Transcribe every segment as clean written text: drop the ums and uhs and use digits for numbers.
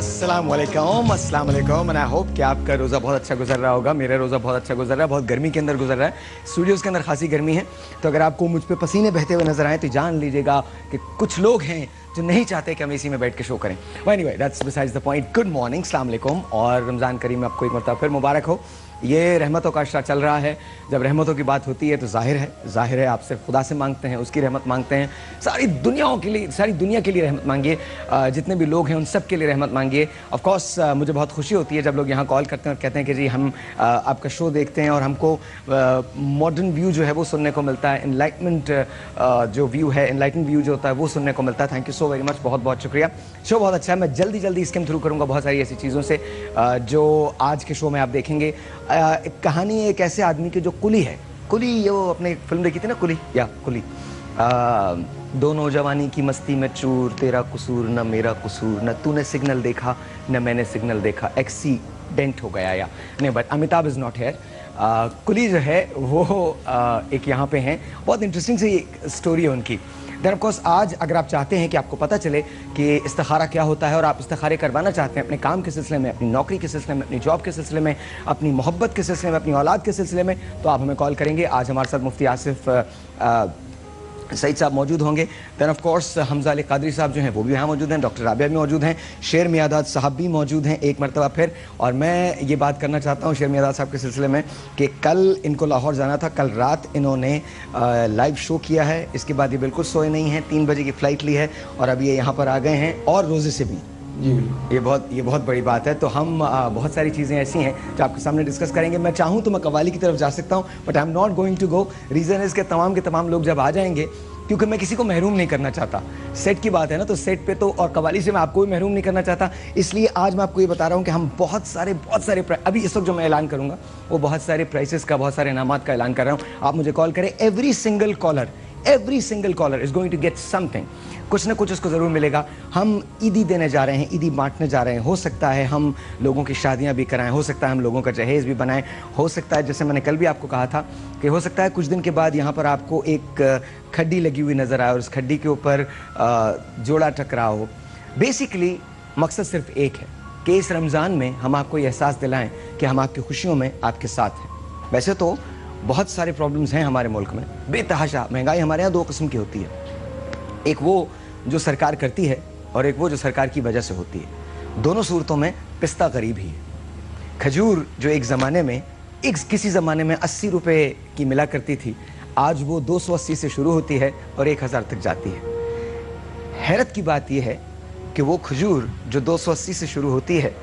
अस्सलाम वालेकुम and I hope कि आपका रोज़ा बहुत अच्छा गुजर रहा होगा। मेरा रोज़ा बहुत अच्छा गुजर रहा है, बहुत गर्मी के अंदर गुजर रहा है। स्टूडियोज़ के अंदर खासी गर्मी है, तो अगर आपको मुझ पे पसीने बहते हुए नजर आए तो जान लीजिएगा कि कुछ लोग हैं जो नहीं चाहते कि हम इसी में बैठ के शो करें। Anyway that's besides the point. Good morning, अस्सलाम वालेकुम और रमज़ान करीम आपको एक मरतबा फिर मुबारक हो। ये रहमतों का अशरा चल रहा है। जब रहमतों की बात होती है तो जाहिर है आप सिर्फ खुदा से मांगते हैं, उसकी रहमत मांगते हैं। सारी दुनिया के लिए रहमत मांगिए, जितने भी लोग हैं उन सब के लिए रहमत मांगिए। ऑफ कोर्स मुझे बहुत खुशी होती है जब लोग यहाँ कॉल करते हैं और कहते हैं कि जी हम आपका शो देखते हैं और हमको मॉडर्न व्यू जो है वो सुनने को मिलता है, इनलाइटमेंट जो व्यू है, इनलाइटन व्यू जो होता है वो सुनने को मिलता है। Thank you so very much, बहुत बहुत शुक्रिया। शो बहुत अच्छा है। मैं जल्दी स्किम थ्रू करूँगा बहुत सारी ऐसी चीज़ों से जो आज के शो में आप देखेंगे। एक कहानी है एक ऐसे आदमी की जो कुली है। कुली, ये वो अपने फिल्म देखी थी ना, कुली। दो नौजवानी की मस्ती में चूर, तेरा कसूर न मेरा कसूर, न तूने सिग्नल देखा न मैंने सिग्नल देखा, एक्सीडेंट हो गया या नहीं। But Amitabh is not here. Coolie जो है वो एक यहाँ पे हैं। बहुत इंटरेस्टिंग सी स्टोरी है उनकी। देन ऑफ कोर्स आज अगर आप चाहते हैं कि आपको पता चले कि इस्तिखारा क्या होता है और आप इस्तिखारे करवाना चाहते हैं अपने काम के सिलसिले में, अपनी नौकरी के सिलसिले में, अपनी जॉब के सिलसिले में, अपनी मोहब्बत के सिलसिले में, अपनी औलाद के सिलसिले में, तो आप हमें कॉल करेंगे। आज हमारे साथ मुफ्ती आसिफ सईद साहब मौजूद होंगे। Then of course Hamza Ali Qadri साहब जो हैं वो भी यहाँ मौजूद हैं, डॉक्टर राबिया भी मौजूद हैं, शेर मियादाद साहब भी मौजूद हैं एक मरतबा फिर। और मैं ये बात करना चाहता हूँ शेर मियादाद साहब के सिलसिले में कि कल इनको लाहौर जाना था, कल रात इन्होंने लाइव शो किया है, इसके बाद ये बिल्कुल सोए नहीं हैं, 3 बजे की फ़्लाइट ली है और अभी ये यहाँ पर आ गए हैं और रोज़े से भी। जी, ये बहुत बड़ी बात है। तो हम बहुत सारी चीज़ें ऐसी हैं जो आपके सामने डिस्कस करेंगे। मैं चाहूँ तो मैं कव्वाली की तरफ जा सकता हूँ, but I am not going to go. Reason is के तमाम लोग जब आ जाएंगे, क्योंकि मैं किसी को महरूम नहीं करना चाहता। सेट की बात है ना, तो सेट पे तो और कव्वाली से मैं आपको भी महरूम नहीं करना चाहता। इसलिए आज मैं आपको ये बता रहा हूँ कि हम बहुत सारे अभी इस वक्त जो मैं ऐलान करूँगा वो बहुत सारे प्राइसेस का, बहुत सारे इनामात का ऐलान कर रहा हूँ। आप मुझे कॉल करें। Every single caller is going to get something. कुछ ना कुछ उसको ज़रूर मिलेगा। हम ईदी देने जा रहे हैं, ईदी बांटने जा रहे हैं। हो सकता है हम लोगों की शादियां भी कराएं, हो सकता है हम लोगों का जहेज़ भी बनाएं, हो सकता है जैसे मैंने कल भी आपको कहा था कि हो सकता है कुछ दिन के बाद यहाँ पर आपको एक खड्डी लगी हुई नज़र आए और उस खड्डी के ऊपर जोड़ा टकरा हो। बेसिकली मकसद सिर्फ एक है कि इस रमज़ान में हम आपको ये एहसास दिलाएं कि हम आपकी खुशियों में आपके साथ हैं। वैसे तो बहुत सारे प्रॉब्लम्स हैं हमारे मुल्क में, बेतहाशा महंगाई हमारे यहाँ 2 किस्म की होती है। एक वो जो सरकार करती है और एक वो जो सरकार की वजह से होती है। दोनों सूरतों में पिस्ता गरीब ही है। खजूर जो एक ज़माने में किसी ज़माने में 80 रुपये की मिला करती थी, आज वो 280 से शुरू होती है और 1000 तक जाती है। हैरत की बात यह है कि वो खजूर जो 280 से शुरू होती है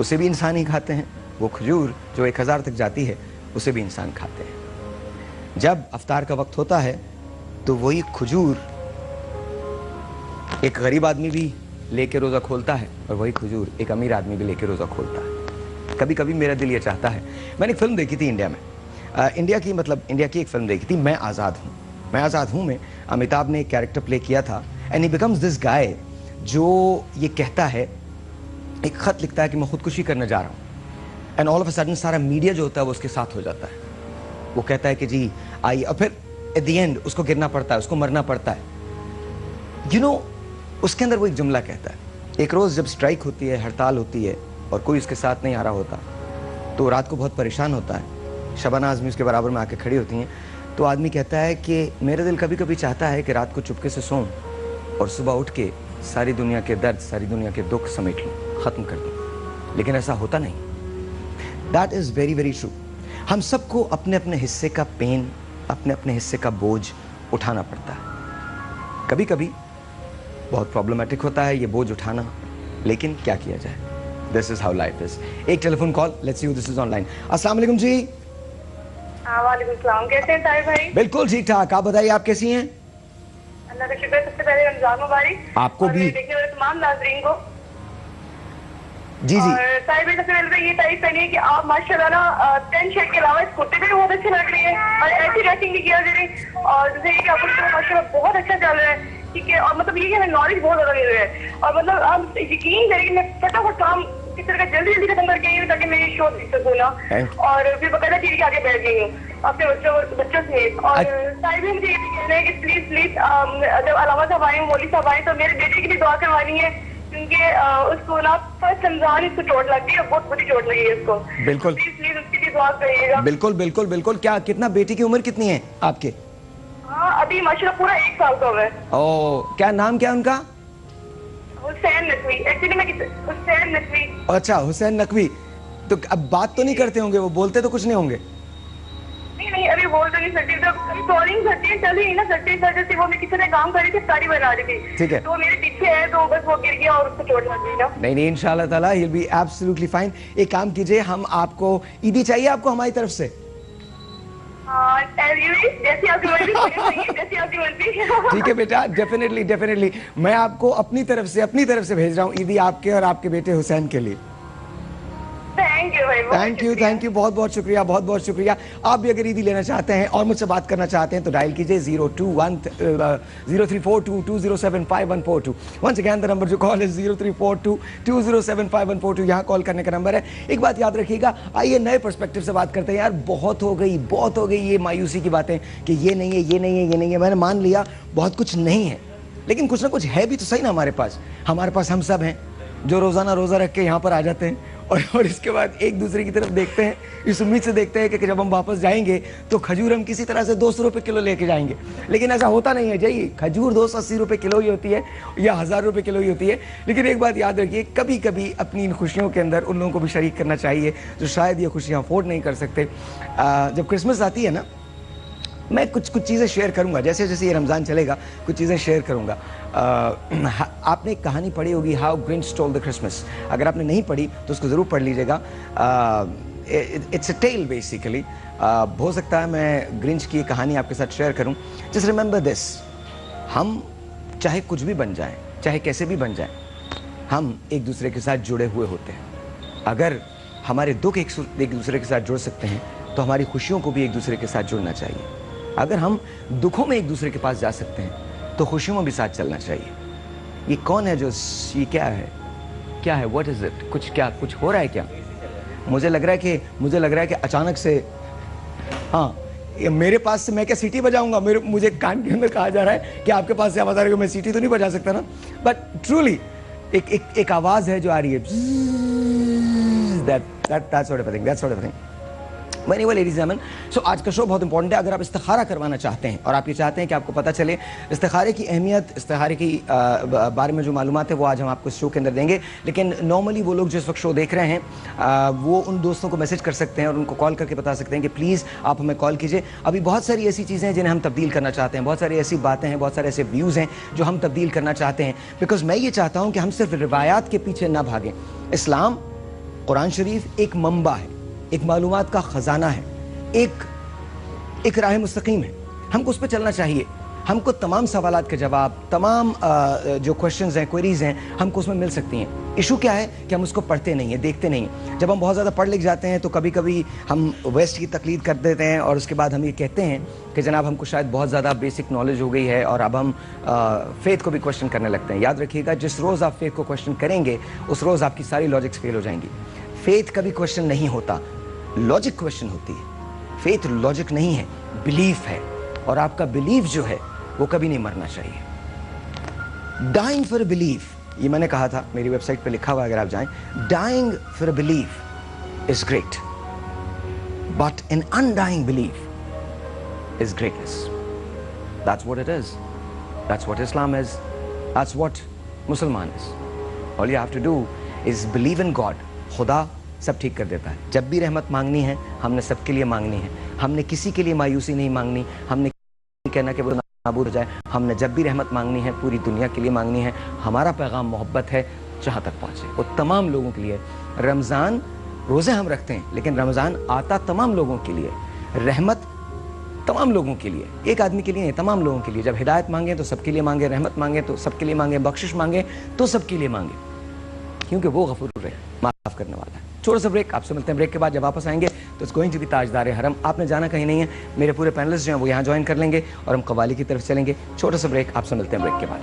उसे भी इंसान ही खाते हैं, वो खजूर जो 1000 तक जाती है उसे भी इंसान खाते हैं। जब अफ्तार का वक्त होता है तो वही खजूर एक गरीब आदमी भी लेके रोज़ा खोलता है और वही खजूर एक अमीर आदमी भी लेके रोज़ा खोलता है। कभी कभी मेरा दिल ये चाहता है। मैंने एक फिल्म देखी थी इंडिया में, इंडिया की एक फिल्म देखी थी, मैं आज़ाद हूँ में अमिताभ ने एक कैरेक्टर प्ले किया था and he becomes this guy जो ये कहता है, एक ख़त लिखता है कि मैं खुदकुशी करने जा रहा हूँ, and all of a sudden सारा मीडिया जो होता है वो उसके साथ हो जाता है। वो कहता है कि जी आइए, और फिर एट द एंड उसको गिरना पड़ता है, उसको मरना पड़ता है। यू नो, उसके अंदर वो एक जुमला कहता है, एक रोज़ जब स्ट्राइक होती है, हड़ताल होती है और कोई उसके साथ नहीं आ रहा होता तो रात को बहुत परेशान होता है। शबाना आज़मी उसके बराबर में आके खड़ी होती हैं, तो आदमी कहता है कि मेरा दिल कभी कभी चाहता है कि रात को चुपके से सोऊं और सुबह उठ के सारी दुनिया के दर्द, सारी दुनिया के दुख समेट लूँ, ख़त्म कर दूँ, लेकिन ऐसा होता नहीं। That is very very true. हम सबको अपने अपने हिस्से का पेन, अपने अपने हिस्से का बोझ उठाना पड़ता है। कभी कभी बहुत प्रॉब्लमेटिक होता है ये बोझ उठाना, लेकिन क्या किया जाए, this is how life is. एक telephone call, let's see who this is online. अस्सलाम वालेकुम जी। वालेकुम सलाम, कैसे हैं ताहिर भाई? बिल्कुल ठीक ठाक, आप बताइए आप कैसी हैं? अल्लाह का शुक्र। सबसे पहले रमजान मुबारक आपको भी, देखने वाले तमाम नाज़रीन को। जी जी। और ताहिर भाई सबसे पहले तो ये तारीफ करनी है कि आप माशाल्लाह ना 10 शर्ट के अलावा इस कुर्ते पे भी बहुत अच्छे लग रही है और ऐसी ड्रेसिंग भी किया जा रही, और जैसे ये कि आपको माशाल्लाह बहुत अच्छा चल रहा है, ठीक है। और मतलब ये कि हमें नॉलेज बहुत ज्यादा मिल रहा है और मतलब आप यकीन करें कि मैं फटाफट काम किस तरह का जल्दी खत्म करके आई हूँ ताकि मेरी शो देख सकूँ ना, और फिर बकायदा टीवी के आगे बैठ गई हूँ अपने बच्चों समेत। और ताहिर भाई मुझे ये भी कहना है कि प्लीज जब अलामा साहब आए, मौली साहब आए, तो मेरे बेटे की भी दुआ करवानी है, क्योंकि उसको ना फर्स्ट रमजान इसको चोट लग गई और बहुत बुरी चोट लगी है उसको। बिल्कुल प्लीज उसके लिए दुआ करिएगा। बिल्कुल बिल्कुल बिल्कुल। क्या कितना बेटी की उम्र कितनी है आपके? हाँ अभी माशाल्लाह पूरा 1 साल का हुआ है। ओ, क्या नाम क्या उनका? हुसैन नकवी। एक्चुअली मैं हुसैन नकवी। अच्छा, हुसैन नकवी। तो अब बात तो नहीं करते होंगे, वो बोलते तो कुछ नहीं होंगे? नहीं अभी बोल तो नहीं सकती, तो सॉलिंग करती है, चल ही ना सकती इस वजह से। वो मैं किचन में काम कर रही थी, साड़ी बना रही थी, ठीक है, तो मेरे पीछे है तो बस वो गिर गया और उसको चोट लग गई ना। नहीं इंशाल्लाह ताला he'll be absolutely fine। एक काम कीजिए, हम आपको ईदी चाहिए आपको हमारी तरफ से? जैसी आपकी मर्जी, जैसी आपकी मर्जी। ठीक है बेटा, डेफिनेटली डेफिनेटली मैं आपको अपनी तरफ से भेज रहा हूँ ईदी आपके और आपके बेटे हुसैन के लिए। थैंक यू भाई, थैंक यू, बहुत बहुत शुक्रिया, बहुत बहुत शुक्रिया। आप भी अगर ईदी लेना चाहते हैं और मुझसे बात करना चाहते हैं तो डायल कीजिए 0342207542। वंस अगेन द नंबर जो कॉल है 0342207542, यहाँ कॉल करने का नंबर है। एक बात याद रखिएगा, आइए नए पर्सपेक्टिव से बात करते हैं। यार बहुत हो गई ये मायूसी की बातें कि ये नहीं है, ये नहीं है, ये नहीं है। मैंने मान लिया बहुत कुछ नहीं है, लेकिन कुछ ना कुछ है भी तो सही ना हमारे पास। हमारे पास हम सब हैं जो रोजाना रोजा रख के यहाँ पर आ जाते हैं और इसके बाद एक दूसरे की तरफ देखते हैं, इस उम्मीद से देखते हैं कि जब हम वापस जाएंगे तो खजूर हम किसी तरह से 200 रुपये किलो लेके जाएंगे। लेकिन ऐसा होता नहीं है। जाइए, खजूर 280 रुपये किलो ही होती है या 1000 रुपये किलो ही होती है। लेकिन एक बात याद रखिए, कभी कभी अपनी इन खुशियों के अंदर उन लोगों को भी शरीक करना चाहिए जो शायद ये खुशियाँ अफोर्ड नहीं कर सकते। जब क्रिसमस आती है ना, मैं कुछ चीज़ें शेयर करूंगा, जैसे जैसे ये रमज़ान चलेगा कुछ चीज़ें शेयर करूंगा। आपने एक कहानी पढ़ी होगी, how Grinch stole the Christmas. अगर आपने नहीं पढ़ी तो उसको ज़रूर पढ़ लीजिएगा। It's a tale basically. हो सकता है मैं ग्रिंच की कहानी आपके साथ शेयर करूं। जस्ट रिमेंबर दिस, हम चाहे कुछ भी बन जाएं, चाहे कैसे भी बन जाएं, हम एक दूसरे के साथ जुड़े हुए होते हैं। अगर हमारे दुख एक दूसरे के साथ जुड़ सकते हैं तो हमारी खुशियों को भी एक दूसरे के साथ जुड़ना चाहिए। अगर हम दुखों में एक दूसरे के पास जा सकते हैं तो खुशियों में भी साथ चलना चाहिए। ये कौन है जो, ये क्या है, व्हाट इज इट? कुछ हो रहा है क्या? मुझे लग रहा है कि अचानक से, हाँ, मेरे पास से मैं क्या सीटी बजाऊंगा? मुझे कान के अंदर कहा जा रहा है कि आपके पास से आवाज आ रही है, मैं सीटी तो नहीं बजा सकता ना। बट ट्रूली एक आवाज है जो आ रही है, that's sort of a thing। Anyway, ladies and gentlemen, so आज का शो बहुत इंपॉर्टेंट है। अगर आप इस्तिखारा करवाना चाहते हैं और आप ये चाहते हैं कि आपको पता चले इस्तिखारे की अहमियत, इस्तिखारे की बारे में जो मालूमात है वो आज हम आपको इस शो के अंदर देंगे। लेकिन नॉर्मली वो लोग जिस वक्त शो देख रहे हैं वो उन दोस्तों को मैसेज कर सकते हैं और उनको कॉल करके बता सकते हैं कि प्लीज़ आप हमें कॉल कीजिए। अभी बहुत सारी ऐसी चीज़ें हैं जिन्हें हम तब्दील करना चाहते हैं, बहुत सारी ऐसी बातें हैं, बहुत सारे ऐसे व्यूज़ हैं जो हम तब्दील करना चाहते हैं। बिकॉज मैं ये चाहता हूँ कि हम सिर्फ रिवायात के पीछे ना भागें। इस्लाम, कुरान शरीफ एक मंबा है, एक मालूमात का ख़जाना है, एक राह मुस्तकीम है। हमको उस पर चलना चाहिए। हमको तमाम सवालात के जवाब, तमाम जो क्वेश्चंस हैं, क्वेरीज हैं, हमको उसमें मिल सकती हैं। इशू क्या है कि हम उसको पढ़ते नहीं हैं, देखते नहीं हैं। जब हम बहुत ज़्यादा पढ़ लिख जाते हैं तो कभी कभी हम वेस्ट की तकलीद कर देते हैं और उसके बाद हम ये कहते हैं कि जनाब हमको शायद बहुत ज़्यादा बेसिक नॉलेज हो गई है और अब हम फेथ को भी क्वेश्चन करने लगते हैं। याद रखिएगा, जिस रोज़ आप फेथ को क्वेश्चन करेंगे उस रोज़ आपकी सारी लॉजिक्स फेल हो जाएंगी। फेथ कभी क्वेश्चन नहीं होता, लॉजिक क्वेश्चन होती है। फेथ लॉजिक नहीं है, बिलीफ है, और आपका बिलीफ जो है वो कभी नहीं मरना चाहिए। डाइंग फॉर बिलीफ, ये मैंने कहा था, मेरी वेबसाइट पे लिखा हुआ है, अगर आप जाएं। Dying for belief is great, but an undying belief is greatness. That's what it is, that's what Islam is, that's what Musalman is. All you have to do is believe in God. खुदा सब ठीक कर देता है। जब भी रहमत मांगनी है हमने सबके लिए मांगनी है। हमने किसी के लिए मायूसी नहीं मांगनी, हमने कहना कि वो नाबूद हो जाए। हमने जब भी रहमत मांगनी है पूरी दुनिया के लिए मांगनी है। हमारा पैगाम मोहब्बत है, जहाँ तक पहुँचे वो तमाम लोगों के लिए। रमज़ान रोज़े हम रखते हैं लेकिन रमज़ान आता तमाम लोगों के लिए, रहमत तमाम लोगों के लिए, एक आदमी के लिए नहीं, तमाम लोगों के लिए। जब हिदायत मांगे तो सबके लिए मांगे, रहमत मांगे तो सबके लिए मांगे, बख्शिश मांगे तो सबके लिए मांगे, क्योंकि वो गफूर है, माफ़ करने वाला है। छोटा सा ब्रेक, आपसे मिलते हैं ब्रेक के बाद। जब वापस आएंगे तो इट्स गोइंग टू बी ताजदार हरम। आपने जाना कहीं नहीं है, मेरे पूरे पैनलिस्ट जो हैं वो यहाँ ज्वाइन कर लेंगे और हम कवाली की तरफ चलेंगे। छोटा सा ब्रेक, आपसे मिलते हैं ब्रेक के बाद।